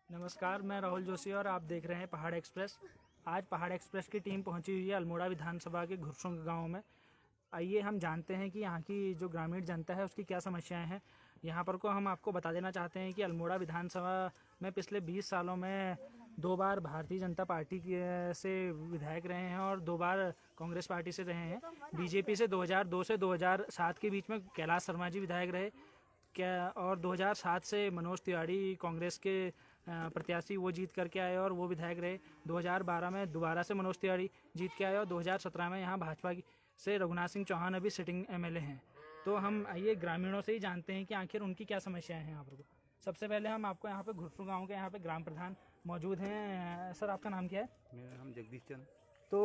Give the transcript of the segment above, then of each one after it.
नमस्कार, मैं राहुल जोशी और आप देख रहे हैं पहाड़ एक्सप्रेस। आज पहाड़ एक्सप्रेस की टीम पहुंची हुई है अल्मोड़ा विधानसभा के घुरसुंग गांव में। आइए हम जानते हैं कि यहाँ की जो ग्रामीण जनता है उसकी क्या समस्याएं हैं। यहाँ पर को हम आपको बता देना चाहते हैं कि अल्मोड़ा विधानसभा में पिछले 20 सालों में 2 बार भारतीय जनता पार्टी से विधायक रहे हैं और 2 बार कांग्रेस पार्टी से रहे हैं। बीजेपी से 2002 से 2007 के बीच में कैलाश शर्मा जी विधायक रहे और 2007 से मनोज तिवारी कांग्रेस के प्रत्याशी वो जीत करके आए और वो विधायक रहे। 2012 में दोबारा से मनोज तिवारी जीत के आए और 2017 में यहाँ भाजपा से रघुनाथ सिंह चौहान अभी सिटिंग एमएलए हैं। तो हम आइए ग्रामीणों से ही जानते हैं कि आखिर उनकी क्या समस्याएं हैं यहाँ पर। सबसे पहले हम आपको यहाँ पे घुरसुंग गाँव के यहाँ पे ग्राम प्रधान मौजूद हैं। सर, आपका नाम क्या है? मेरा नाम जगदीश चंद। तो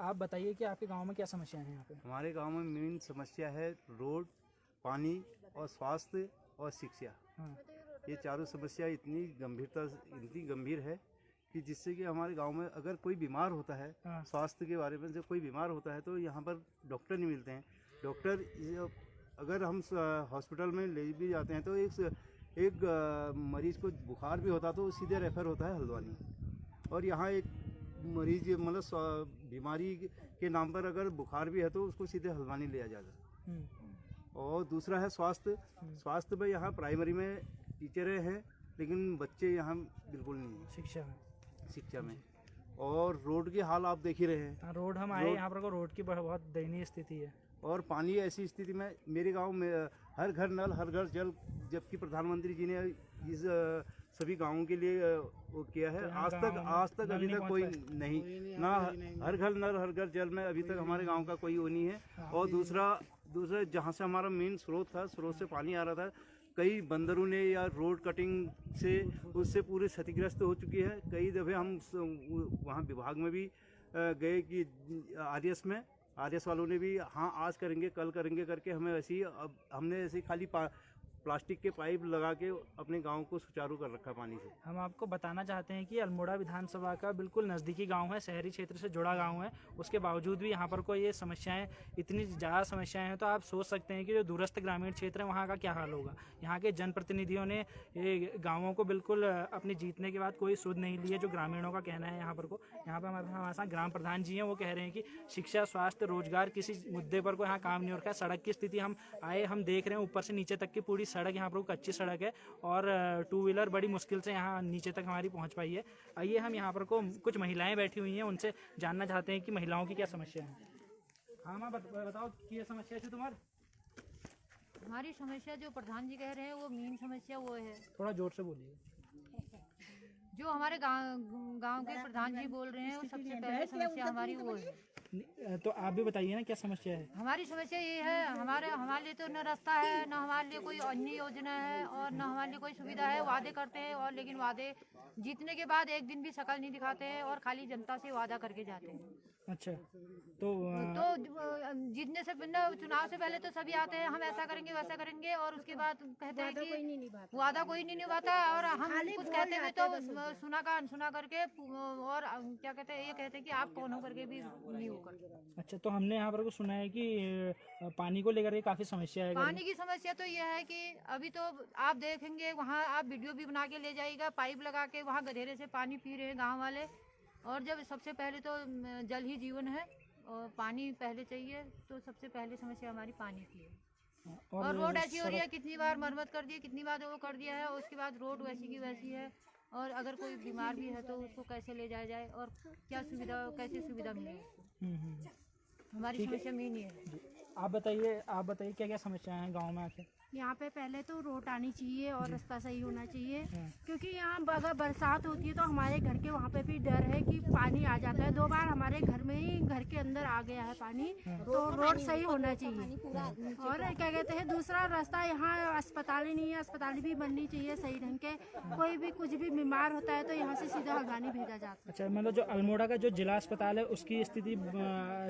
आप बताइए कि आपके गाँव में क्या समस्याएँ हैं यहाँ पे? हमारे गांव में मेन समस्या है रोड, पानी और स्वास्थ्य और शिक्षा। हाँ। ये चारों समस्या इतनी गंभीर है कि जिससे कि हमारे गांव में अगर कोई बीमार होता है, हाँ। स्वास्थ्य के बारे में जब कोई बीमार होता है तो यहाँ पर डॉक्टर नहीं मिलते हैं। डॉक्टर अगर हम हॉस्पिटल में ले भी जाते हैं तो एक मरीज को बुखार भी होता तो सीधे रेफर होता है हल्द्वानी। और यहाँ एक मरीज मतलब बीमारी के नाम पर अगर बुखार भी है तो उसको सीधे हल्द्वानी लिया जाता है। और दूसरा है स्वास्थ्य में यहाँ प्राइमरी में टीचरें हैं लेकिन बच्चे यहाँ बिल्कुल नहीं हैं शिक्षा में। और रोड की हाल आप देख ही रहे हैं। रोड हम आए यहाँ पर को रोड की बहुत दयनीय स्थिति है। और पानी ऐसी स्थिति में मेरे गांव में हर घर नल हर घर जल, जबकि प्रधानमंत्री जी ने इस सभी गांवों के लिए वो किया है। आज तक अभी तक कोई नहीं ना हर घर नल हर घर जल में अभी तक हमारे गांव का कोई वो नहीं है। और दूसरा जहां से हमारा मेन स्रोत से पानी आ रहा था, कई बंदरों ने या रोड कटिंग से उससे पूरी क्षतिग्रस्त हो चुकी है। कई दफ़े हम वहाँ विभाग में भी गए कि आरएस वालों ने भी हाँ आज करेंगे कल करेंगे करके हमें ऐसी अब हमने ऐसे खाली प्लास्टिक के पाइप लगा के अपने गांव को सुचारू कर रखा पानी से। हम आपको बताना चाहते हैं कि अल्मोड़ा विधानसभा का बिल्कुल नज़दीकी गांव है, शहरी क्षेत्र से जुड़ा गांव है। उसके बावजूद भी यहाँ पर कोई ये समस्याएं, इतनी ज़्यादा समस्याएं हैं तो आप सोच सकते हैं कि जो दूरस्थ ग्रामीण क्षेत्र है वहाँ का क्या हाल होगा। यहाँ के जनप्रतिनिधियों ने ये गाँवों को बिल्कुल अपने जीतने के बाद कोई सुध नहीं ली है, जो ग्रामीणों का कहना है। यहाँ पर हमारे साथ ग्राम प्रधान जी हैं, वो कह रहे हैं कि शिक्षा, स्वास्थ्य, रोजगार किसी मुद्दे पर कोई यहाँ काम नहीं हो रखा है। सड़क की स्थिति हम देख रहे हैं, ऊपर से नीचे तक की पूरी सड़क यहाँ पर कच्ची सड़क है और 2 व्हीलर बड़ी मुश्किल से यहाँ नीचे तक हमारी पहुँच पाई है। आइए हम यहाँ पर को कुछ महिलाएं बैठी हुई हैं, उनसे जानना चाहते हैं कि महिलाओं की क्या समस्या है। हाँ माँ, बताओ क्या समस्या है तुम्हारी? हमारी समस्या जो प्रधान जी कह रहे हैं वो मेन समस्या वो है। थोड़ा जोर से बोलिए। जो हमारे गांव के प्रधान जी बोल रहे हैं वो सबसे पहले समस्या हमारी वो है। तो आप भी बताइए ना क्या समस्या है। हमारी समस्या ये है, हमारे लिए तो न रास्ता है, न हमारे लिए कोई अन्य योजना है और न हमारे लिए कोई सुविधा है। वादे करते हैं और लेकिन वादे जीतने के बाद एक दिन भी शकल नहीं दिखाते हैं और खाली जनता से वादा करके जाते हैं। अच्छा, तो जीतने से चुनाव से पहले तो सभी आते हैं, हम ऐसा करेंगे वैसा करेंगे, और उसके बाद कहते हैं कि वादा कोई नहीं निभाता और हम कुछ कहते हुए तो सुना का अनसुना करके और क्या कहते हैं, ये कहते हैं कि आप कौन हो करके भी नहीं होकर। अच्छा, तो हमने यहाँ पर को सुना है कि पानी को लेकर के काफी समस्या है। पानी की समस्या तो यह है कि अभी तो आप देखेंगे वहाँ आप वीडियो भी बना के ले जाइएगा, पाइप लगा के वहाँ गधेरे से पानी पी रहे हैं गाँव वाले। और जब सबसे पहले तो जल ही जीवन है और पानी पहले चाहिए, तो सबसे पहले समस्या हमारी पानी की है। और रोड ऐसी हो रही है, कितनी बार मरम्मत कर दी, कितनी बार वो कर दिया है, उसके बाद रोड वैसी की वैसी है। और अगर कोई बीमार भी है तो उसको कैसे ले जाया जाए और क्या सुविधा, कैसे सुविधा मिले उसको। हमारी समस्या मेन ही है। आप बताइए क्या क्या समस्याएं हैं गाँव में आके? यहाँ पे पहले तो रोड आनी चाहिए और रास्ता सही होना चाहिए, क्योंकि यहाँ अगर बरसात होती है तो हमारे घर के वहाँ पे भी डर है कि पानी आ जाता है। 2 बार हमारे घर में ही घर के अंदर आ गया है पानी, तो रोड सही होना चाहिए। और क्या कहते हैं, दूसरा रास्ता, यहाँ अस्पताल ही नहीं है, अस्पताल भी बननी चाहिए सही ढंग के। कोई भी कुछ भी बीमार होता है तो यहाँ से सीधा हल्द्वानी भेजा जाता है। अच्छा, मतलब जो अल्मोड़ा का जो जिला अस्पताल है उसकी स्थिति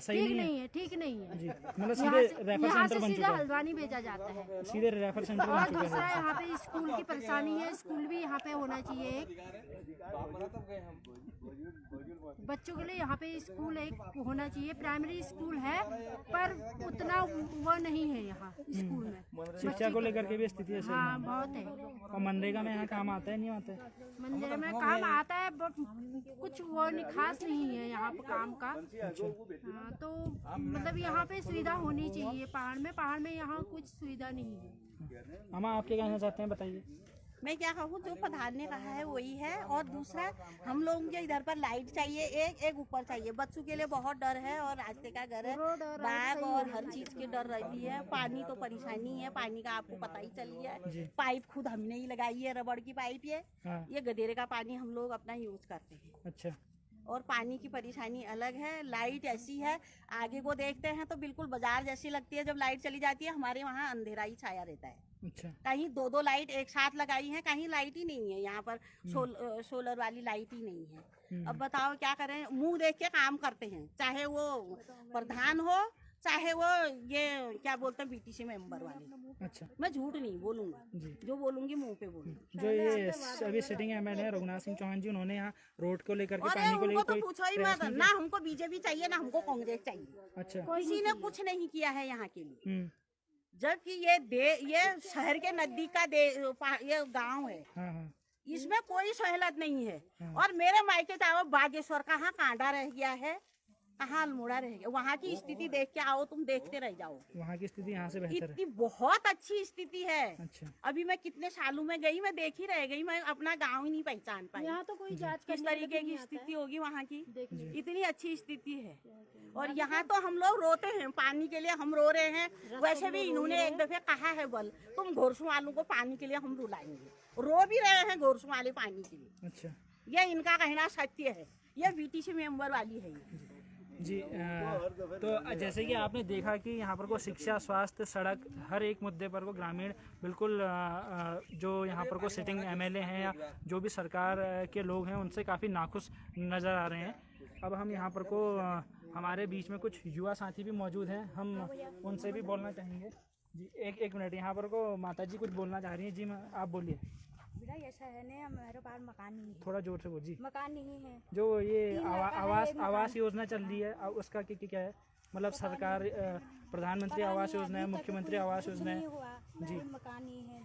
सही नहीं है? ठीक नहीं है जी, मतलब यहाँ से सीधा हल्द्वानी भेजा जाता है। सीधे देर रेफर सेंटर बन और चुके दूसरा हैं। यहाँ पे स्कूल की परेशानी है, स्कूल भी यहाँ पे होना चाहिए एक। बच्चों के लिए यहाँ पे स्कूल एक होना चाहिए, प्राइमरी स्कूल है पर उतना वो नहीं है यहाँ स्कूल में। शिक्षा को लेकर के भी स्थिति ऐसे ही हाँ है। बहुत है। और मनरेगा में यहाँ काम आता है नहीं आता है? मंदिर में काम आता है बट कुछ वो नहीं खास नहीं है यहाँ पे काम का। हाँ, तो मतलब यहाँ पे सुविधा होनी चाहिए। पहाड़ में यहाँ कुछ सुविधा नहीं है। मामा आप क्या कहना चाहते हैं, बताइए। मैं क्या कहूँ, जो प्रधान ने कहा है वही है। और दूसरा, हम लोगों के इधर पर लाइट चाहिए, एक ऊपर चाहिए। बच्चों के लिए बहुत डर है और रास्ते का घर है, बैग और हर चीज की डर रहती है। पानी तो परेशानी है, पानी का आपको पता ही चल गया है। पाइप खुद हमने ही लगाई है, रबड़ की पाइप है। हाँ। ये गधेरे का पानी हम लोग अपना यूज करते हैं। अच्छा। और पानी की परेशानी अलग है। लाइट ऐसी है, आगे को देखते हैं तो बिल्कुल बाजार जैसी लगती है। जब लाइट चली जाती है हमारे वहाँ अंधेरा ही छाया रहता है। अच्छा। कहीं दो लाइट एक साथ लगाई है, कहीं लाइट ही नहीं है। यहाँ पर सोलर वाली लाइट ही नहीं है। अब बताओ क्या करें, मुंह देख के काम करते हैं, चाहे वो प्रधान हो चाहे वो ये क्या बोलते हैं बीटीसी मेंबर वाले। अच्छा। मैं झूठ नहीं बोलूंगा, जो बोलूंगी मुंह पे बोलूंगी। जो ये अभी सिटिंग एमएलए है रघुनाथ सिंह चौहान जी, उन्होंने यहाँ रोड को लेकर के, अरे पानी को उनको लेकर तो पूछो ही मत, ना हमको बीजेपी चाहिए ना हमको कांग्रेस चाहिए। अच्छा। किसी ने कुछ नहीं किया है यहाँ के लिए। हम्म। जबकि ये शहर के नजदीक का ये गांव है, हाँ हाँ। इसमें कोई सहूलत नहीं है। और मेरे मायके जाओ बागेश्वर, कहाँ कांडा रह गया है, कहाँ अल्मोड़ा रह गया। वहाँ की स्थिति देख के आओ, तुम देखते रह जाओ। वहाँ की स्थिति यहाँ से बेहतर है। इतनी बहुत अच्छी स्थिति है। अच्छा। अभी मैं कितने सालों में गई, मैं देख ही रह गई, मैं अपना गांव ही नहीं पहचान पाई। यहाँ तो कोई जांच किस तरीके की स्थिति होगी वहाँ की, इतनी अच्छी स्थिति है। और यहाँ तो हम लोग रोते हैं पानी के लिए, हम रो रहे हैं। वैसे भी इन्होंने एक दफे कहा है, बल तुम घोरसू वालों को पानी के लिए हम रुलाएंगे, रो भी रहे हैं घोरसू वाले पानी के लिए। अच्छा ये इनका कहना सत्य है। ये बीटीसी मेंबर वाली है ये। जी। तो जैसे कि आपने देखा कि यहाँ पर को शिक्षा, स्वास्थ्य, सड़क, हर एक मुद्दे पर को ग्रामीण बिल्कुल जो यहाँ पर को सिटिंग एमएलए हैं या जो भी सरकार के लोग हैं उनसे काफ़ी नाखुश नज़र आ रहे हैं। अब हम यहाँ पर को हमारे बीच में कुछ युवा साथी भी मौजूद हैं, हम उनसे भी बोलना चाहेंगे। जी एक मिनट, यहाँ पर को माता जी कुछ बोलना चाह रही हैं। जी आप बोलिए। बेटा ऐसा है ना, हमारे पास मकान नहीं है। थोड़ा जोर से बोल। जी। मकान नहीं है। जो ये आवास योजना चल रही है, उसका क्या है, मतलब सरकार प्रधानमंत्री आवास योजना है, मुख्यमंत्री आवास योजना है जी, मकान नहीं है।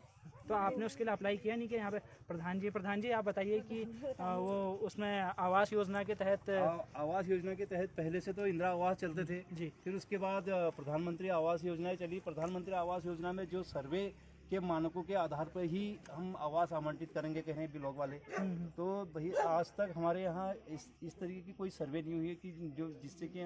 तो आपने उसके लिए अप्लाई किया नहीं कि यहाँ पे प्रधान जी आप बताइए कि वो उसमें आवास योजना के तहत आवास योजना के तहत पहले से तो इंदिरा आवास चलते थे जी, फिर उसके बाद प्रधानमंत्री आवास योजना चली। प्रधानमंत्री आवास योजना में जो सर्वे के मानकों के आधार पर ही हम आवास आवंटित करेंगे कह रहे हैं ब्लॉक वाले। तो भाई आज तक हमारे यहाँ इस तरीके की कोई सर्वे नहीं हुई है कि जो जिससे कि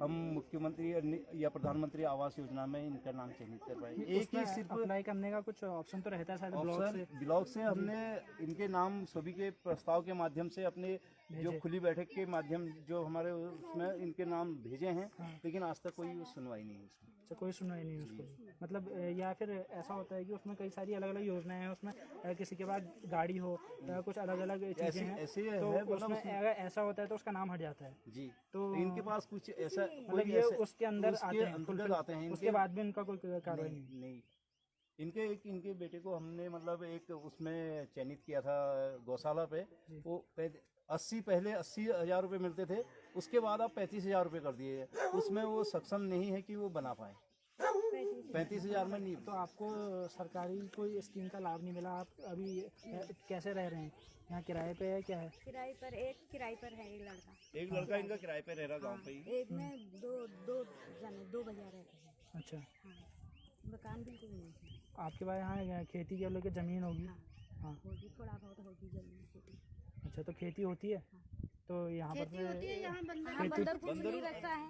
हम मुख्यमंत्री या प्रधानमंत्री आवास योजना में इनका नाम चयनित कर पाए। एक ही सिर्फ अप्लाई करने का कुछ ऑप्शन तो रहता है शायद ब्लॉक से हमने इनके नाम सभी के प्रस्ताव के माध्यम से अपने जो खुली बैठक के माध्यम जो हमारे उसमें इनके नाम भेजे हैं, लेकिन आज तक कोई सुनवाई नहीं है उसमें। अच्छा, कोई सुनवाई नहीं है उसको, मतलब या फिर ऐसा होता है कि उसमें कई सारी अलग अलग योजनाएं हैं, उसमें किसी के पास गाड़ी हो या कुछ अलग अलग चीजें हैं, ऐसे तो है, उसमें अगर ऐसा होता है तो उसका नाम हट जाता है जी। तो इनके पास कुछ ऐसा मतलब ये उसके अंदर आते हैं, उसके बाद भी इनका कोई कार्रवाई नहीं। इनके बेटे को हमने मतलब एक उसमें चयनित किया था गौशाला पे, वो 80,000 रुपये मिलते थे, उसके बाद अब 35,000 रुपये कर दिए। उसमें वो सक्षम नहीं है कि वो बना पाए। 35,000 में नहीं। तो आपको सरकारी कोई स्कीम का लाभ नहीं मिला, आप अभी कैसे रह रहे हैं? यहाँ किराए पे है क्या है? किराए पर है एक लड़का इनका किराए पे रह रहा गाँव पे ही। एक में दो भैया रहते हैं। अच्छा। हाँ, मकान बिल्कुल नहीं है। आपके पास यहाँ खेती के लेके ज़मीन होगी? हाँ होगी, थोड़ा बहुत होगी जमीन खेती। अच्छा, तो खेती होती है? तो यहाँ पर होती है, यहाँ बंदर कुछ नहीं रहता है।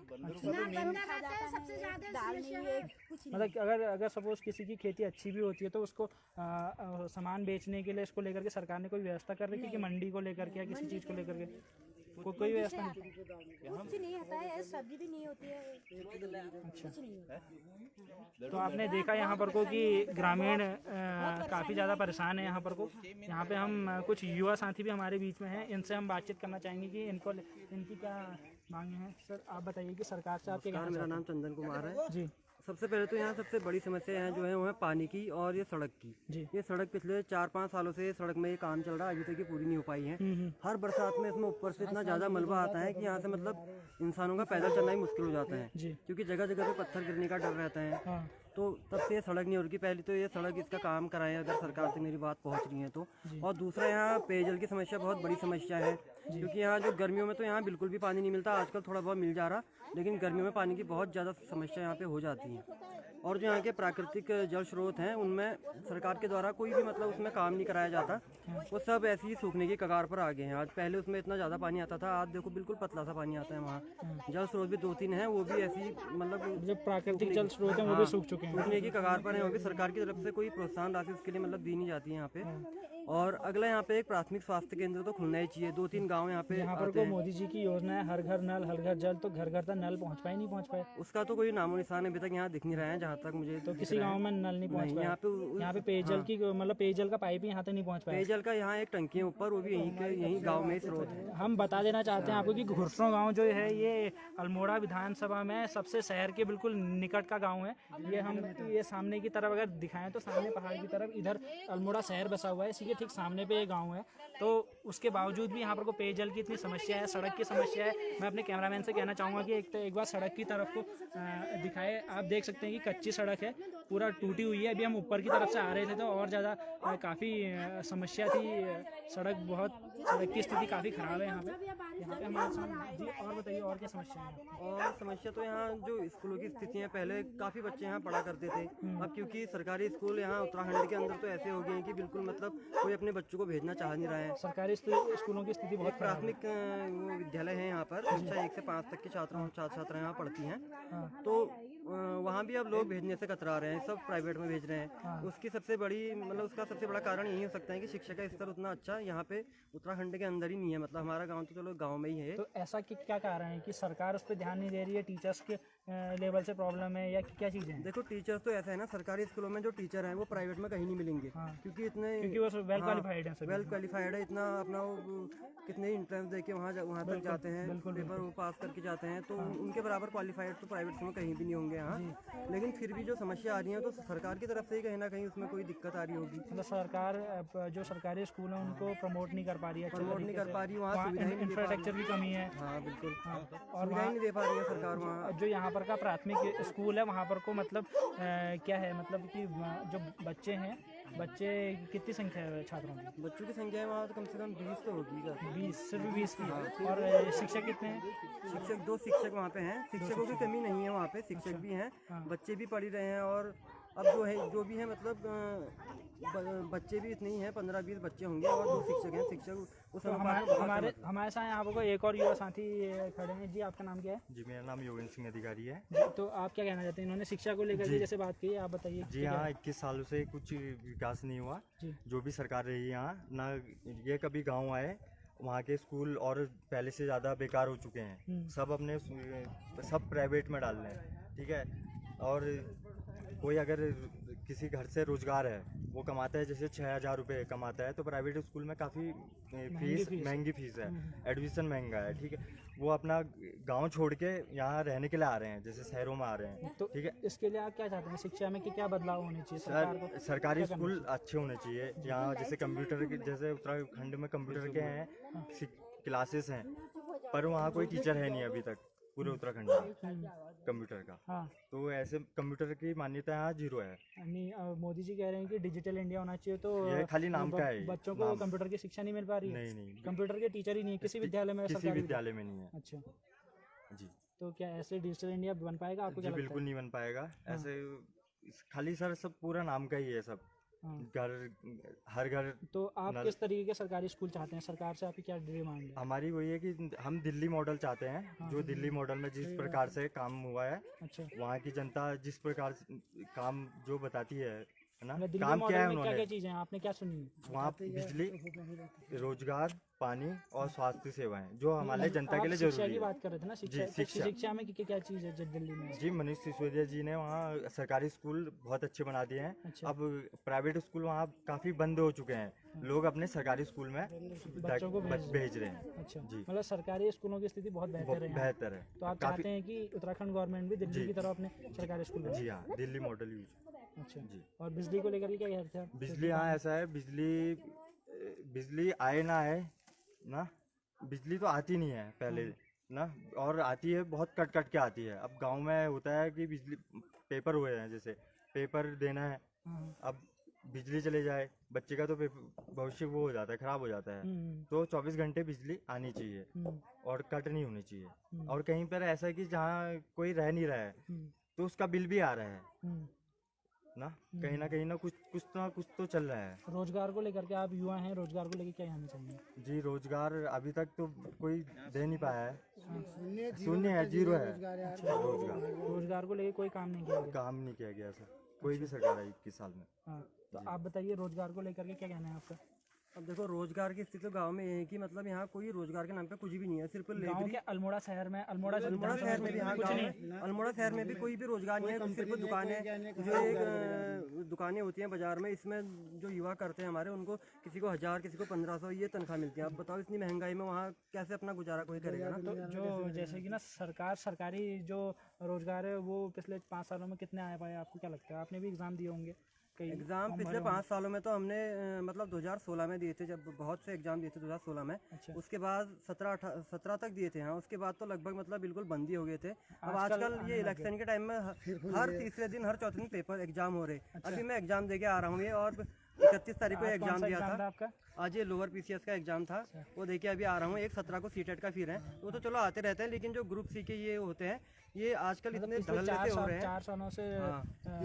सबसे ज्यादा समस्या है। मतलब अगर सपोज किसी की खेती अच्छी भी होती है तो उसको सामान बेचने के लिए इसको लेकर के सरकार ने कोई व्यवस्था कर रही है कि मंडी को लेकर के या किसी चीज़ को लेकर के कोई व्यवस्था नहीं? कुछ नहीं होता है, सब्जी भी नहीं होती है। अच्छा, कुछ नहीं होता है। तो आपने देखा यहाँ पर को कि ग्रामीण काफ़ी ज़्यादा परेशान है यहाँ पर को। यहाँ पे हम कुछ युवा साथी भी हमारे बीच में हैं, इनसे हम बातचीत करना चाहेंगे कि इनकी क्या मांगे हैं। सर आप बताइए कि सरकार से आप क्या कहना चाहते हैं? मेरा नाम चंदन कुमार है जी। सबसे पहले तो यहाँ सबसे बड़ी समस्या यहाँ जो है वो है पानी की और ये सड़क की। जी। ये सड़क पिछले 4-5 सालों से सड़क में ये काम चल रहा है, अभी तक ये पूरी नहीं हो पाई है। हर बरसात में इसमें ऊपर से इतना ज़्यादा मलबा आता है कि यहाँ से मतलब इंसानों का पैदल चलना ही मुश्किल हो जाता है, जी। क्योंकि जगह जगह पे पत्थर गिरने का डर रहता है। हाँ। तो तब से ये सड़क नहीं हो रही। पहले तो ये सड़क इसका काम कराएं अगर सरकार से मेरी बात पहुंच रही है तो। और दूसरा यहाँ पेयजल की समस्या बहुत बड़ी समस्या है, क्योंकि यहाँ जो गर्मियों में तो यहाँ बिल्कुल भी पानी नहीं मिलता, आजकल थोड़ा बहुत मिल जा रहा, लेकिन गर्मियों में पानी की बहुत ज़्यादा समस्या यहाँ पे हो जाती है। और जो यहाँ के प्राकृतिक जल स्रोत हैं उनमें सरकार के द्वारा कोई भी मतलब उसमें काम नहीं कराया जाता, वो सब ऐसे ही सूखने की कगार पर आ गए हैं। आज पहले उसमें इतना ज़्यादा पानी आता था, आज देखो बिल्कुल पतला सा पानी आता है। वहाँ जल स्रोत भी 2-3 हैं, वो भी ऐसी मतलब जो प्राकृतिक जल स्रोत हैं वो भी सूख चुके हैं। सूखने की कगार पर है, वो भी सरकार की तरफ से कोई प्रोत्साहन राशि उसके लिए मतलब दी नहीं जाती है यहाँ पे। और अगला यहाँ पे एक प्राथमिक स्वास्थ्य केंद्र तो खुलना ही चाहिए। 2-3 गांव यहाँ पे यहाँ पर आते को हैं। मोदी जी की योजना है हर घर नल हर घर जल, तो घर घर तक नल पहुँच पाए नहीं पहुँच पाए? उसका तो कोई नामो निशान अभी तक यहाँ दिख नहीं रहा है, जहाँ तक मुझे तो किसी गांव में नल नहीं पहुँच पाए? यहाँ पे पेयजल की मतलब पेयजल का पाइप ही यहाँ तक नहीं पहुँच पाया। पेयजल का यहाँ एक टंकी है ऊपर, वो भी यहीं गाँव में ही स्रोत है। हम बता देना चाहते हैं आपको कि घुरसों गांव जो है ये अल्मोड़ा विधानसभा में सबसे शहर के बिल्कुल निकट का गांव है। ये सामने की तरफ अगर दिखाएं तो सामने पहाड़ की तरफ इधर अल्मोड़ा शहर बसा हुआ है, इसी के ठीक सामने पे ये गांव है। तो उसके बावजूद भी यहाँ पर को पेयजल की इतनी समस्या है, सड़क की समस्या है। मैं अपने कैमरामैन से कहना चाहूँगा कि एक बार सड़क की तरफ को दिखाए। आप देख सकते हैं कि कच्ची सड़क है, पूरा टूटी हुई है। अभी हम ऊपर की तरफ से आ रहे थे तो और ज़्यादा काफ़ी समस्या थी। सड़क की स्थिति काफ़ी ख़राब है यहाँ पे हमारे सामने। जी और बताइए और क्या समस्या है? और समस्या तो यहाँ जो स्कूलों की स्थिति है, पहले काफ़ी बच्चे यहाँ पढ़ा करते थे, अब क्योंकि सरकारी स्कूल यहाँ उत्तराखंड के अंदर तो ऐसे हो गए हैं कि बिल्कुल मतलब कोई अपने बच्चों को भेजना चाह नहीं रहा है। सरकारी स्कूलों की स्थिति बहुत खराब है। प्राथमिक वो विद्यालय है यहाँ पर, कक्षा 1 से 5 तक के छात्र यहाँ पढ़ती हैं, तो वहाँ भी अब लोग भेजने से कतरा रहे हैं, सब प्राइवेट में भेज रहे हैं। उसकी सबसे बड़ी मतलब उसका सबसे बड़ा कारण यही हो सकता है कि शिक्षा का स्तर उतना अच्छा यहाँ पे उत्तराखंड के अंदर ही नहीं है। मतलब हमारा गांव तो चलो गांव में ही है। तो ऐसा क्या कारण है कि सरकार उस पर ध्यान नहीं दे रही है? टीचर्स के लेवल से प्रॉब्लम है या क्या चीज़ें हैं? देखो टीचर्स तो ऐसा है ना, सरकारी स्कूलों में जो टीचर हैं वो प्राइवेट में कहीं नहीं मिलेंगे, क्योंकि वो वेल क्वालिफाइड है, वेल क्वालिफाइड है। इतना अपना वो कितने इंट्रेंस दे के वहाँ तक जाते हैं, पेपर वो पास करके जाते हैं, तो उनके बराबर क्वालिफाइड तो प्राइवेट में कहीं भी नहीं होंगे यहाँ। लेकिन फिर भी जो समस्या आ रही है तो सरकार की तरफ से ही कहीं ना कहीं उसमें कोई दिक्कत आ रही होगी। मतलब सरकार जो सरकारी स्कूल है उनको प्रमोट नहीं कर पा रही है, प्रमोट नहीं कर पा रही, वहाँ इंफ्रास्ट्रक्चर की कमी है। हाँ बिल्कुल, और सुविधाएं नहीं दे पा रही है सरकार वहाँ। जो यहाँ पर का प्राथमिक स्कूल है वहाँ पर को मतलब क्या है, मतलब कि जो बच्चे हैं, बच्चे कितनी संख्या है छात्रों की? बच्चों की संख्या वहाँ तो कम से कम 20 तो होगी। 20 सिर्फ 20 की? और शिक्षक कितने हैं? शिक्षक 2 शिक्षक वहाँ पे हैं। शिक्षकों की कमी नहीं है वहाँ पे, शिक्षक भी हैं, बच्चे भी पढ़ ही रहे हैं। और अब जो भी है मतलब बच्चे भी इतने ही हैं, 15-20 बच्चे होंगे और 2 शिक्षक हैं। शिक्षक उस हमारे साथ यहाँ पर एक और युवा साथी खड़े हैं। जी आपका नाम क्या है? जी मेरा नाम योगेंद्र सिंह अधिकारी है। जी, तो आप क्या कहना चाहते हैं? इन्होंने शिक्षा को लेकर जैसे बात की, आप बताइए। जी हाँ, 21 सालों से कुछ विकास नहीं हुआ। जो भी सरकार रही है यहाँ, ना ये कभी गांव आए, वहाँ के स्कूल और पहले से ज़्यादा बेकार हो चुके हैं। सब प्राइवेट में डाल रहे हैं, ठीक है। और कोई अगर किसी घर से रोजगार है, वो कमाता है जैसे 6,000 रुपये कमाता है, तो प्राइवेट स्कूल में काफ़ी महंगी फीस है, एडमिशन महंगा है, ठीक है। वो अपना गांव छोड़ के यहाँ रहने के लिए आ रहे हैं, जैसे शहरों में आ रहे हैं, तो ठीक है। इसके लिए आप क्या चाहते हैं? शिक्षा में क्या बदलाव होने चाहिए? सरकारी स्कूल अच्छे होने चाहिए यहाँ, जैसे कंप्यूटर के, जैसे उत्तराखंड में कंप्यूटर के हैं क्लासेस हैं, पर वहाँ कोई टीचर है नहीं अभी तक पूरे उत्तराखंड में कंप्यूटर का। हाँ, तो ऐसे कंप्यूटर की मान्यता यहाँ 0 है। नहीं, मोदी जी कह रहे हैं कि डिजिटल इंडिया होना चाहिए, तो ये खाली नाम का है, बच्चों को कंप्यूटर की शिक्षा नहीं मिल पा रही है? नहीं, कंप्यूटर के टीचर ही नहीं है किसी विद्यालय में? किसी विद्यालय में नहीं है। अच्छा जी, तो क्या ऐसे डिजिटल इंडिया बन पाएगा? आपको क्या लगता है? बिल्कुल नहीं बन पाएगा ऐसे। खाली सर सब पूरा नाम का ही है सब। घर हर घर। तो आप किस तरीके के सरकारी स्कूल चाहते हैं? सरकार से आपकी क्या डिमांड है? हमारी वही है कि हम दिल्ली मॉडल चाहते हैं, जो दिल्ली मॉडल में जिस प्रकार से काम हुआ है, अच्छा, वहाँ की जनता जिस प्रकार से काम जो बताती है है ना, मतलब दिल्ली काम किया है मॉडल में क्या क्या उन्होंने। चीज़ें हैं आपने क्या सुनी है? वहाँ बिजली, रोजगार, पानी और स्वास्थ्य सेवाएं जो हमारे जनता के लिए आप शिक्षा जरूरी की है। बात कर रहे थे ना, शिक्षा जी, तो शिक्षा। शिक्षा में क्या क्या चीज़ है जो दिल्ली में? जी, मनीष सिसोदिया जी ने वहाँ सरकारी स्कूल बहुत अच्छे बना दिए हैं। अच्छा। अब प्राइवेट स्कूल वहाँ काफी बंद हो चुके हैं, लोग अपने सरकारी स्कूल में बच्चों को भेज रहे हैं। अच्छा, जी। मतलब सरकारी स्कूलों की स्थिति बहुत बेहतर है यहाँ। बेहतर है। तो आप चाहते हैं कि उत्तराखंड गवर्नमेंट भी दिल्ली जी। की तरह अपने सरकारी स्कूल बनाए? जी हाँ, दिल्ली मॉडल यूज। अच्छा, जी। और बिजली को लेकर के क्या कहते हैं आप? बिजली यहाँ ऐसा है, बिजली आए ना आए ना, बिजली तो आती नहीं है पहले ना, और आती है बहुत कट कट के आती है। अब गांव में होता है कि बिजली पेपर हुए हैं, जैसे पेपर देना है, हाँ। अब बिजली चले जाए बच्चे का तो भविष्य वो हो जाता है, खराब हो जाता है। हम्म, तो 24 घंटे बिजली आनी चाहिए हम्म, और कट नहीं होनी चाहिए। हम्म, और कहीं पर ऐसा है कि जहाँ कोई रह नहीं रहा है हम्म, तो उसका बिल भी आ रहा है हम्म। ना, कहीं ना कुछ तो चल रहा है। रोजगार को लेकर के, आप युवा हैं, रोजगार को लेकर क्या कहना चाहेंगे? जी, रोजगार अभी तक तो कोई दे नहीं पाया है, शून्य है, जीरो है रोजगार। रोजगार को लेकर कोई काम नहीं किया गया। काम नहीं किया गया सर, कोई भी सरकार आई 21 साल में। हाँ, तो आप बताइए रोजगार को लेकर के क्या कहना है आपका? अब देखो रोजगार की स्थिति तो गांव में ये है कि मतलब यहाँ कोई रोजगार के नाम पे कुछ भी नहीं है, सिर्फ गांव लेबरी। के अल्मोड़ा शहर में, अल्मोड़ा अल्मोड़ा शहर में भी, हाँ, कुछ गाँव नहीं में अल्मोड़ा शहर में भी कोई भी रोजगार नहीं है, सिर्फ दुकानें, जो एक दुकानें होती हैं बाजार में, इसमें जो युवा करते हैं हमारे, उनको किसी को 1000 किसी को 1500 ये तनख्वाह मिलती है। आप बताओ इतनी महंगाई में वहाँ कैसे अपना गुजारा कोई करेगा ना। तो जो जैसे कि ना सरकारी जो रोजगार है वो पिछले 5 सालों में कितने आ पाए, आपको क्या लगता है? आपने भी एग्जाम दिए होंगे कई। एग्जाम पिछले 5 सालों में तो हमने मतलब 2016 में दिए थे, जब बहुत से एग्जाम दिए थे 2016 में। अच्छा। उसके बाद 17 तक दिए थे। हाँ, उसके बाद तो लगभग मतलब बिल्कुल बंद ही हो गए थे। अब आजकल आजकल आने ये लग इलेक्शन के टाइम में हर तीसरे दिन, हर चौथे दिन पेपर एग्जाम हो रहे। अभी मैं एग्जाम दे के आ रहा हूँ ये, और 31 तारीख को आज कौन एग्जाम सा दिया एग्जाम था था। आपका? आज ये लोअर पीसीएस का एग्जाम था, वो देके अभी आ रहा हूँ। एक 17 को सीटेट का फिर है, वो तो चलो आते रहते हैं, लेकिन जो ग्रुप सी के ये होते हैं ये आजकल इतने पिछले धड़ल्ले से हो रहे हैं। 4 सालों से हाँ।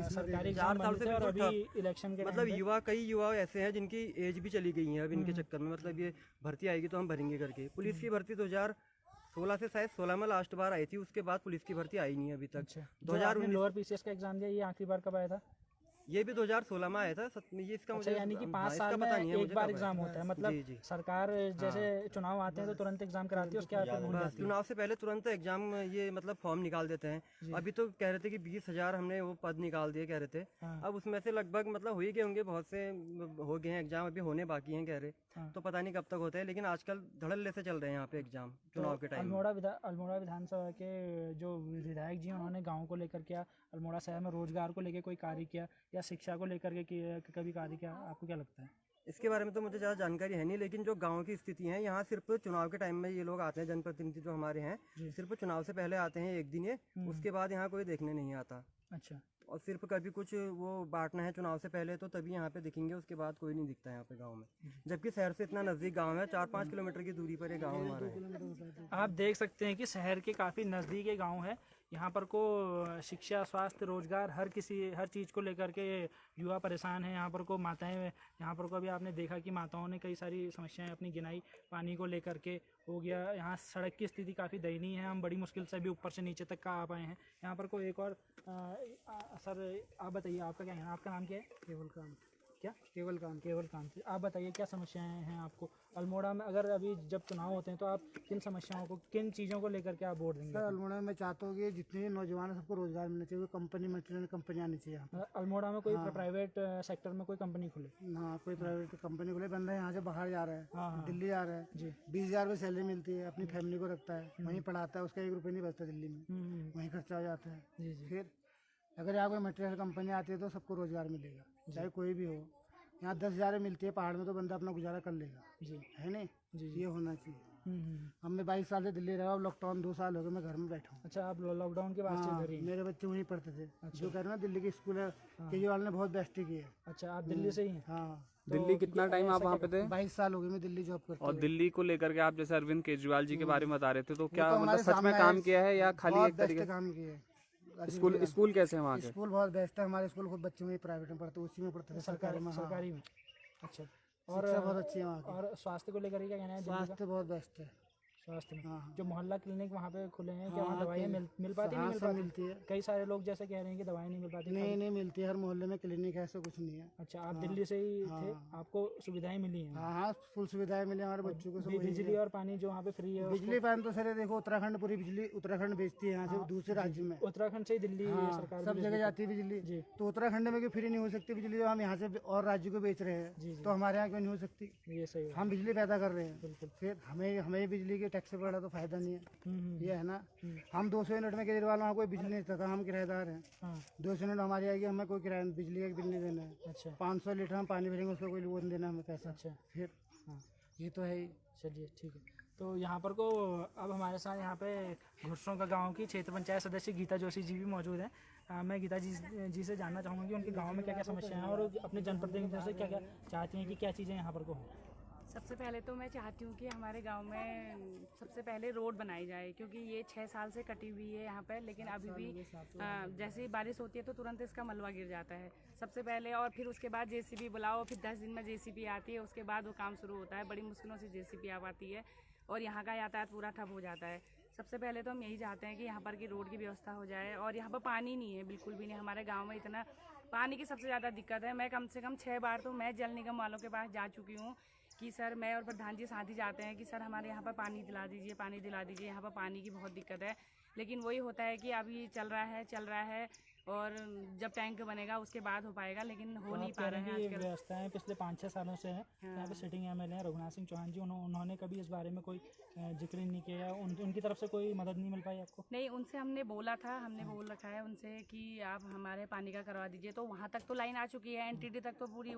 सरकारी 4 एग्जाम साल बंद से थे और बिल्कुल अभी इलेक्शन के मतलब टाइम पे कई युवा ऐसे हैं जिनकी एज भी चली गई है अब इनके चक्कर में, मतलब ये भर्ती आएगी तो हम भरेंगे करके। पुलिस की भर्ती 2016 से शायद 16 में लास्ट बार आई थी, उसके बाद पुलिस की भर्ती आई नहीं है अभी तक। अच्छा, 2019 लोअर पीसीएस का एग्जाम दिया, ये आखिरी बार कब आया था? ये भी 2016 में आया था। ये इसका अच्छा, मुझे यानी कि 5 इसका साल में पता नहीं है एक मुझे बार कब एग्जाम आया। होता है, मतलब जी, जी। सरकार जैसे चुनाव आते हैं तो तुरंत एग्जाम कराती है, उसके बाद फिर भूल बस जाती है। चुनाव से पहले तुरंत एग्जाम ये मतलब फॉर्म निकाल देते हैं। अभी तो कह रहे थे कि 20,000 हमने वो पद निकाल दिए कह रहे थे। हाँ। अब उसमें से लगभग मतलब हो ही गए होंगे, बहुत से हो गए हैं एग्जाम, अभी होने बाकी हैं कह रहे। हाँ। तो पता नहीं कब तक होता है, लेकिन आजकल धड़ल्ले से चल रहे हैं यहाँ पे एग्जाम चुनाव के टाइम में। अल्मोड़ा विधानसभा के जो विधायक जी हैं उन्होंने गाँव को लेकर क्या, अल्मोड़ा शहर में रोजगार को लेकर कोई कार्य किया या शिक्षा को लेकर के कभी कार्य किया, आपको क्या लगता है? इसके बारे में तो मुझे ज़्यादा जानकारी है नहीं, लेकिन जो गांव की स्थिति है यहाँ, सिर्फ चुनाव के टाइम में ये लोग आते हैं, जनप्रतिनिधि जो हमारे हैं, सिर्फ चुनाव से पहले आते हैं एक दिन ये, उसके बाद यहाँ कोई देखने नहीं आता। अच्छा, और सिर्फ कभी कुछ वो बांटना है चुनाव से पहले तो तभी यहाँ पे दिखेंगे, उसके बाद कोई नहीं दिखता यहाँ पे गांव में। जबकि शहर से इतना नज़दीक गांव है, 4-5 किलोमीटर की दूरी पर ये गांव हमारा है। आप देख सकते हैं कि शहर के काफ़ी नज़दीक ये गाँव है। यहाँ पर को शिक्षा, स्वास्थ्य, रोजगार, हर चीज़ को लेकर के युवा परेशान है। यहाँ पर को माताएं, यहाँ पर को अभी आपने देखा कि माताओं ने कई सारी समस्याएं अपनी गिनाई, पानी को लेकर के हो गया। यहाँ सड़क की स्थिति काफ़ी दयनीय है, हम बड़ी मुश्किल से भी ऊपर से नीचे तक का आ पाए हैं। यहाँ पर को एक और सर आप बताइए, आपका क्या है? आपका नाम क्या है? केवल कांत। क्या? केवल कांत। आप बताइए क्या समस्याएं हैं आपको अल्मोड़ा में? अगर अभी जब चुनाव होते हैं तो आप किन समस्याओं को, किन चीज़ों को लेकर के आप वोट देंगे? सर अल्मोड़ा में मैं चाहता हूँ कि जितने भी नौजवान है सबको रोजगार मिलना चाहिए, कंपनी मल्टीनेशनल कंपनी आनी चाहिए यहाँ पर। अल्मोड़ा में कोई प्राइवेट सेक्टर में कोई कंपनी खुले? हाँ, कोई प्राइवेट कंपनी खुले, बंदा यहाँ से बाहर जा रहा है, हाँ। दिल्ली जा रहा है जी। 20,000 रुपये सैलरी मिलती है, अपनी फैमिली को रखता है, वहीं पढ़ाता है, उसका 1 रुपये नहीं बचता दिल्ली में, वहीं खर्चा हो जाता है। जी जी। फिर अगर यहाँ कोई मल्टीनेशनल कंपनी आती है तो सबको रोजगार मिलेगा, चाहे कोई भी हो। यहाँ 10,000 मिलती है, पहाड़ में तो बंदा अपना गुजारा कर लेगा, जी है नहीं? जी। ये होना चाहिए। अब मैं 22 साल से दिल्ली रहा, अब लॉकडाउन 2 साल हो गए, मैं घर में बैठा हूँ। अच्छा, आप लॉकडाउन के बाद से हाँ, इधर ही हैं? मेरे बच्चे वहीं पढ़ते थे। जो कह रहे हैं ना दिल्ली के स्कूल है, केजरीवाल ने बहुत बेस्ट की है। अच्छा, आप दिल्ली से ही हैं? हाँ, दिल्ली कितना टाइम आप वहाँ पे थे? 22 साल हो गए मैं दिल्ली जॉब करता और हूँ। दिल्ली को लेकर के आप जैसे अरविंद केजरीवाल जी के बारे में बता रहे थे, तो क्या तो मतलब हमारे सच में सामने काम है, किया है या खाली बहुत एक तरीके? बेस्ट काम किए है। स्कूल कैसे है वहाँ के? स्कूल बहुत बेस्ट है, हमारे स्कूल खुद बच्चे में प्राइवेट में पढ़ते, उसी में पढ़ते थे, सरकारी में। हाँ। सरकारी में? अच्छा, और शिक्षा बहुत अच्छी है वहाँ की। और स्वास्थ्य को लेकर के क्या कहना है? दिल्ली का? स्वास्थ्य बहुत बेस्ट है। स्वास्थ्य में। हाँ। जो मोहल्ला क्लिनिक वहाँ पे खुले हैं, क्या हाँ, वहाँ दवाइयाँ मिल पाती नहीं मिल सब पाती? मिलती है। कई सारे लोग जैसे कह रहे हैं कि दवाई नहीं मिल पाती। नहीं मिलती है, हर मोहल्ले में क्लिनिक है, ऐसा कुछ नहीं है। अच्छा, आप दिल्ली से ही थे, आपको सुविधाएं मिली हैं? हाँ, फुल सुविधाएं मिली हमारे बच्चों को। सब वही बिजली और पानी जो वहाँ पे फ्री है? बिजली पानी तो सर देखो, उत्तराखंड पूरी बिजली उत्तराखंड बेचती है यहाँ से दूसरे राज्य में। उत्तराखंड से ही दिल्ली सरकार सब जगह जाती है बिजली। तो उत्तराखंड में क्यों फ्री नहीं हो सकती बिजली, जो हम यहाँ से और राज्य को बेच रहे हैं, तो हमारे यहाँ क्यों नहीं हो सकती? ये सही है। हम बिजली पैदा कर रहे हैं, फिर हमें बिजली के टैक्स से पड़ा तो फायदा नहीं है। ये है ना, हम 200 यूनिट में केजरीवाल वहाँ कोई बिजली नहीं देता था, हम किराएदार हैं। 200 यूनिट हमारी आएगी, हमें कोई किराया बिजली का बिल नहीं देना है। अच्छा, 500 लीटर हम पानी भरेंगे, उसका कोई वो नहीं देना हमें पैसा। अच्छा, फिर ये तो है ही। चलिए ठीक है। तो यहाँ पर को अब हमारे साथ यहाँ पे घुर्सों का गांव की क्षेत्र पंचायत सदस्य गीता जोशी जी भी मौजूद हैं। मैं गीता जी से जानना चाहूँगा कि उनके गांव में क्या क्या समस्याएं हैं और अपने जनप्रतिनिधियों से क्या क्या चाहती हैं कि क्या चीज़ें यहाँ पर को हों। सबसे पहले तो मैं चाहती हूँ कि हमारे गांव में सबसे पहले रोड बनाई जाए, क्योंकि ये 6 साल से कटी हुई है यहाँ पर, लेकिन अभी भी जैसे ही बारिश होती है तो तुरंत इसका मलबा गिर जाता है सबसे पहले, और फिर उसके बाद जेसीबी बुलाओ, फिर 10 दिन में जेसीबी आती है, उसके बाद वो काम शुरू होता है। बड़ी मुश्किलों से जेसीबी आ पाती है और यहाँ का यातायात पूरा ठप हो जाता है। सबसे पहले तो हम यही चाहते हैं कि यहाँ पर की रोड की व्यवस्था हो जाए, और यहाँ पर पानी नहीं है, बिल्कुल भी नहीं। हमारे गांव में इतना पानी की सबसे ज़्यादा दिक्कत है। मैं कम से कम 6 बार तो मैं जल निगम वालों के पास जा चुकी हूँ कि सर, मैं और प्रधान जी साथ ही जाते हैं कि सर हमारे यहाँ पर पानी दिला दीजिए, पानी दिला दीजिए, यहाँ पर पानी की बहुत दिक्कत है। लेकिन वही होता है कि अभी चल रहा है और जब टैंक बनेगा उसके बाद हो पाएगा, लेकिन हो नहीं पा रहा है। ये व्यवस्थाएं पिछले 5-6 सालों से हैं। यहाँ पे सिटिंग एमएलए हैं रघुनाथ सिंह चौहान जी, उन्होंने कभी इस बारे में कोई जिक्र नहीं किया, उनकी तरफ से कोई मदद नहीं मिल पाई आपको? नहीं, उनसे हमने बोला था, हमने बोल रखा है उनसे कि आप हमारे पानी का करवा दीजिए, तो वहाँ तक तो लाइन आ चुकी है, एनटीडी तक तो पूरी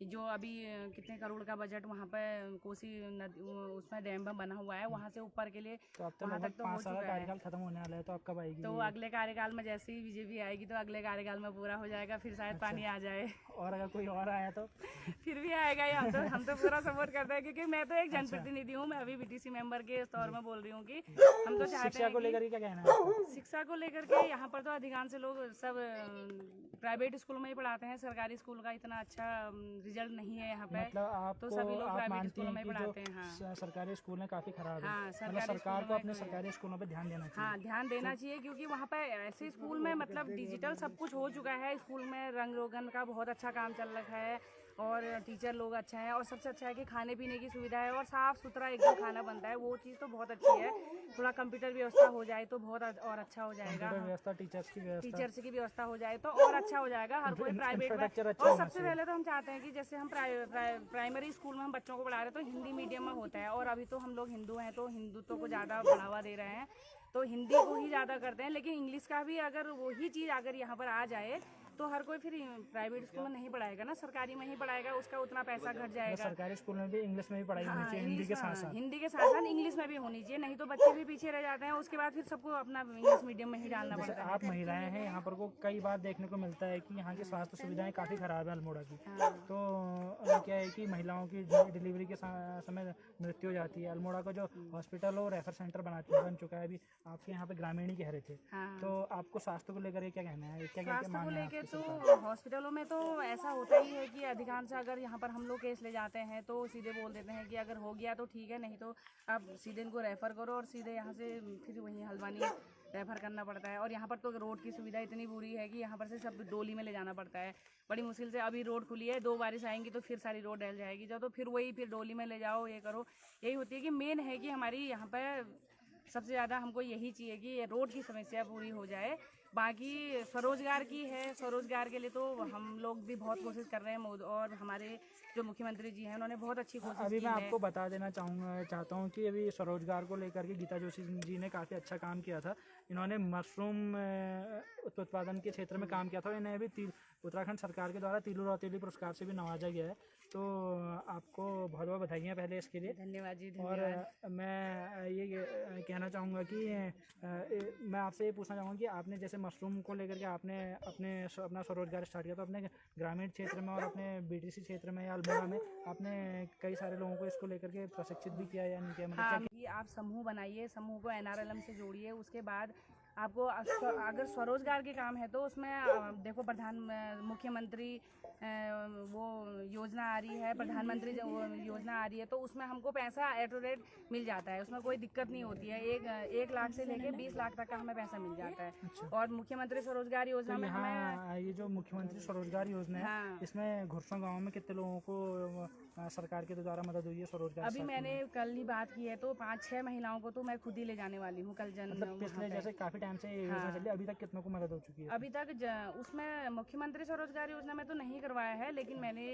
जो अभी कितने करोड़ का बजट वहाँ पर कोसी नदी उसमें डैम बना हुआ है, वहाँ से ऊपर के लिए तो अब तो वहाँ तक तो हो चुका है। कार्यकाल खत्म होने वाला है, तो अब कब आएगी? तो अगले कार्यकाल में जैसे ही बीजेपी आएगी तो अगले कार्यकाल में पूरा हो जाएगा, फिर शायद पानी आ जाए। और अगर कोई और आया तो फिर भी आएगा ही। हम तो पूरा सपोर्ट करते हैं, क्योंकि मैं तो एक जनप्रतिनिधि हूँ, मैं अभी बीटीसी मेंबर के तौर में बोल रही हूँ कि हम तो चाहते हैं। शिक्षा को लेकर क्या कहना है? शिक्षा को लेकर के यहाँ पर तो अधिकांश लोग सब प्राइवेट स्कूल में ही पढ़ाते हैं, सरकारी स्कूल का इतना अच्छा रिजल्ट नहीं है यहाँ पे। मतलब आपको, तो सभी लोग आप प्राइवेट मानती स्कूलों में हैं ही कि पढ़ाते हैं। हाँ, सरकारी स्कूल में काफी खराब है? हाँ, मतलब सरकार को अपने सरकारी स्कूलों पे ध्यान देना चाहिए। हाँ, ध्यान देना चाहिए, क्योंकि वहाँ पे ऐसे स्कूल में मतलब डिजिटल सब कुछ हो चुका है। स्कूल में रंग रोगन का बहुत अच्छा काम चल रखा है और टीचर लोग अच्छा है, और सबसे अच्छा है कि खाने पीने की सुविधा है और साफ़ सुथरा एकदम खाना बनता है, वो चीज़ तो बहुत अच्छी है। थोड़ा कंप्यूटर व्यवस्था हो जाए तो बहुत और अच्छा हो जाएगा। व्यवस्था, टीचर्स की व्यवस्था हो जाए तो और अच्छा हो जाएगा। हर कोई प्राइवेट में, और सबसे पहले तो हम चाहते हैं कि जैसे हम प्राइमरी स्कूल में हम बच्चों को पढ़ा रहे हैं तो हिंदी मीडियम में होता है, और अभी तो हम लोग हिंदू हैं तो हिंदुत्व को ज़्यादा बढ़ावा दे रहे हैं, तो हिंदी को ही ज़्यादा करते हैं। लेकिन इंग्लिश का भी अगर वही चीज़ अगर यहाँ पर आ जाए तो हर कोई फिर प्राइवेट स्कूल में नहीं पढ़ाएगा ना, सरकारी में ही पढ़ाएगा, उसका उतना पैसा घट जाएगा। सरकारी स्कूल में भी इंग्लिश में भी पढ़ाई होनी चाहिए, हिंदी के साथ साथ इंग्लिश में भी होनी चाहिए, नहीं तो बच्चे भी पीछे रह जाते हैं। उसके बाद फिर सबको अपना इंग्लिश मीडियम में ही डालना पड़ता है। आप महिलाएं हैं यहाँ पर को कई बार देखने को मिलता है कि यहाँ की स्वास्थ्य सुविधाएं काफ़ी ख़राब है अल्मोड़ा की। तो क्या है कि महिलाओं की डिलीवरी के समय मृत्यु हो जाती है। अल्मोड़ा का जो हॉस्पिटल और रेफर सेंटर बन चुका है, अभी आपके यहाँ पे ग्रामीण ही कह रहे थे, तो आपको स्वास्थ्य को लेकर क्या कहना है? स्वास्थ्य को लेकर तो हॉस्पिटलों में तो ऐसा होता ही है कि अधिकांश अगर यहाँ पर हम लोग केस ले जाते हैं तो सीधे बोल देते हैं कि अगर हो गया तो ठीक है, नहीं तो आप सीधे इनको रेफ़र करो, और सीधे यहाँ से फिर वहीं हल्द्वानी रेफ़र करना पड़ता है। और यहाँ पर तो रोड की सुविधा इतनी बुरी है कि यहाँ पर से सब डोली में ले जाना पड़ता है, बड़ी मुश्किल से। अभी रोड खुली है, 2 बारिश आएंगी तो फिर सारी रोड डल जाएगी, तो फिर डोली में ले जाओ, ये करो। यही होती है कि मेन है कि हमारी यहाँ पर सबसे ज़्यादा हमको यही चाहिए कि ये रोड की समस्या पूरी हो जाए। बाकी स्वरोजगार की है, स्वरोजगार के लिए तो हम लोग भी बहुत कोशिश कर रहे हैं, और हमारे जो मुख्यमंत्री जी हैं उन्होंने बहुत अच्छी कोशिश की है। अभी मैं आपको बता देना चाहता हूँ कि अभी स्वरोजगार को लेकर के गीता जोशी जी ने काफ़ी अच्छा काम किया था। इन्होंने मशरूम उत्पादन के क्षेत्र में काम किया था, इन्हें भी उत्तराखंड सरकार के द्वारा तीलू रौतेली पुरस्कार से भी नवाजा गया है। तो आपको बहुत बहुत बधाइयाँ पहले इसके लिए। धन्यवाद जी। और मैं ये कहना चाहूँगा कि मैं आपसे ये पूछना चाहूँगा कि आपने जैसे मशरूम को लेकर के आपने अपना स्वरोजगार स्टार्ट किया, तो अपने ग्रामीण क्षेत्र में और अपने बीटीसी क्षेत्र में या अल्मोड़ा में आपने कई सारे लोगों को इसको लेकर के प्रशिक्षित भी किया या नहीं किया? हाँ, कि आप समूह बनाइए, समूह को NRLM से जोड़िए, उसके बाद आपको अगर स्वरोजगार के काम है तो उसमें देखो मुख्यमंत्री वो योजना आ रही है, प्रधानमंत्री जो वो योजना आ रही है, तो उसमें हमको पैसा एट रेट मिल जाता है, उसमें कोई दिक्कत नहीं होती है। 1 लाख से लेके 20 लाख तक का हमें पैसा मिल जाता है। और मुख्यमंत्री स्वरोजगार योजना में हमें ये जो मुख्यमंत्री स्वरोजगार योजना है, हाँ। इसमें घुरसों गाँव में कितने लोगों को सरकार के द्वारा मदद हुई है स्वरोजगार? अभी मैंने कल ही बात की है, तो 5-6 महिलाओं को तो मैं खुद ही ले जाने वाली हूँ कल मतलब पिछले जैसे काफी टाइम से ये योजना चली, अभी तक कितनों को मदद हो चुकी है? अभी तक उसमें मुख्यमंत्री स्वरोजगार योजना में तो नहीं करवाया है, लेकिन मैंने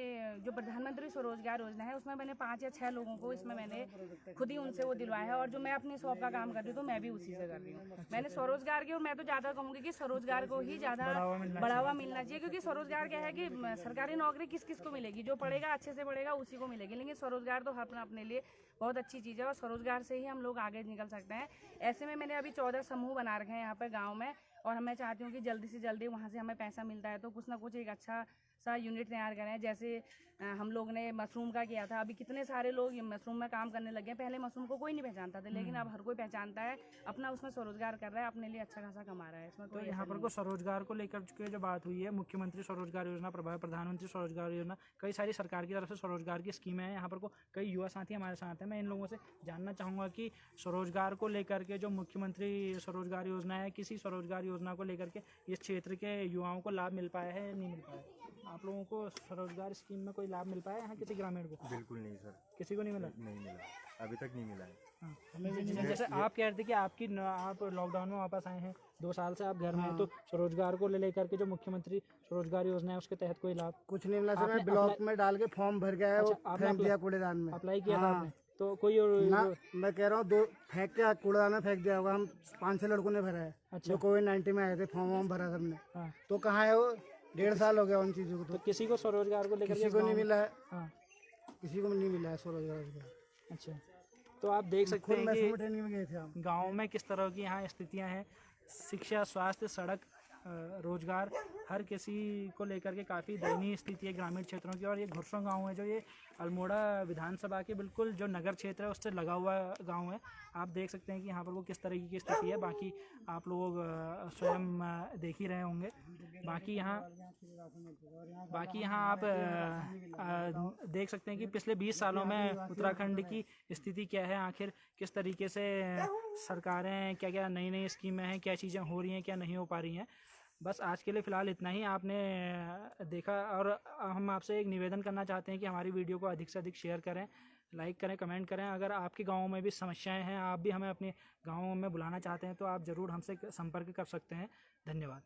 जो प्रधानमंत्री स्वरोजगार योजना है उसमें मैंने 5 या 6 लोगों को इसमें मैंने खुद ही उनसे वो दिलवाया है। और जो मैं अपनी शॉप का काम कर रही हूँ तो मैं भी उसी से कर रही हूँ। मैंने स्वरोजगार की, और मैं तो ज़्यादा कहूँगी कि स्वरोजगार को ही ज़्यादा बढ़ावा मिलना चाहिए, क्योंकि स्वरोजगार क्या है कि सरकारी नौकरी किस किस को मिलेगी, जो पढ़ेगा अच्छे से पढ़ेगा उसी को मिलेगी, लेकिन स्वरोजगार तो अपने लिए बहुत अच्छी चीज़ है और स्वरोजगार से ही हम लोग आगे निकल सकते हैं। ऐसे में मैंने अभी 14 समूह बना रखे हैं यहाँ पर गाँव में, और मैं चाहती हूँ कि जल्दी से जल्दी वहाँ से हमें पैसा मिलता है तो कुछ ना कुछ एक अच्छा सा यूनिट तैयार करें। जैसे हम लोग ने मशरूम का किया था, अभी कितने सारे लोग मशरूम में काम करने लगे हैं। पहले मशरूम को कोई नहीं पहचानता था, लेकिन अब हर कोई पहचानता है, अपना उसमें स्वरोजगार कर रहा है, अपने लिए अच्छा खासा कमा रहा है। इसमें तो यहाँ पर को स्वरोजगार को लेकर के जो बात हुई है, मुख्यमंत्री स्वरोजगार योजना, प्रधानमंत्री स्वरोजगार योजना, कई सारी सरकार की तरफ से स्वरोजगार की स्कीमें हैं। यहाँ पर को कई युवा साथी हमारे साथ हैं। मैं इन लोगों से जानना चाहूँगा कि स्वरोजगार को लेकर के जो मुख्यमंत्री स्वरोजगार योजना है, किसी स्वरोजगार योजना को लेकर के इस क्षेत्र के युवाओं को लाभ मिल पाया है या नहीं मिल पाया? आप लोगों को स्वरोजगार स्कीम में कोई लाभ मिल पाया है यहाँ किसी ग्रामीण को? बिल्कुल नहीं सर, किसी को नहीं मिला? नहीं मिला, अभी तक नहीं मिला है। हाँ। जैसे आप कह रहे थे कि आप लॉकडाउन में वापस आए हैं, 2 साल से आप घर में हैं, तो स्वरोजगार को लेकर के जो मुख्यमंत्री स्वरोजगार योजना है उसके तहत कोई लाभ कुछ नहीं मिला सर। मैं ब्लॉक में डाल के फॉर्म भर गया है, वो फेंक दिया कूड़ेदान में। अप्लाई किया था आपने? तो कोई ना, मैं कह रहा हूँ 2 फेंक के कूड़ेदान में फेंक दिया होगा। हम 5-6 लड़कों ने भरा है। जो कोविड-19 में आए थे, फॉर्म भरा सबने। हाँ। तो कहाँ है वो? 1.5 साल हो गया उन चीज़ों को। तो किसी को स्वरोजगार को लेकर किसी को नहीं मिला है। हाँ, किसी को नहीं मिला है स्वरोजगार। अच्छा। तो आप देख सकते हैं कि ट्रेनिंग में गए थे हम। गाँव में किस तरह की यहाँ स्थितियाँ हैं। शिक्षा, स्वास्थ्य, सड़क, रोजगार, हर किसी को लेकर के काफ़ी दयनीय स्थिति है ग्रामीण क्षेत्रों की। और ये घुरसों गांव है जो ये अल्मोड़ा विधानसभा के बिल्कुल जो नगर क्षेत्र है उससे लगा हुआ गांव है। आप देख सकते हैं कि यहाँ पर वो किस तरीके की स्थिति है। बाकी आप लोग स्वयं देख ही रहे होंगे। बाकी यहाँ आप देख सकते हैं कि पिछले 20 सालों में उत्तराखंड की स्थिति क्या है, आखिर किस तरीके से सरकारें क्या क्या नई नई स्कीमें हैं, क्या चीज़ें हो रही हैं, क्या नहीं हो पा रही हैं। बस आज के लिए फ़िलहाल इतना ही आपने देखा। और हम आपसे एक निवेदन करना चाहते हैं कि हमारी वीडियो को अधिक से अधिक शेयर करें, लाइक करें, कमेंट करें। अगर आपके गाँव में भी समस्याएं हैं, आप भी हमें अपने गाँव में बुलाना चाहते हैं, तो आप ज़रूर हमसे संपर्क कर सकते हैं। धन्यवाद।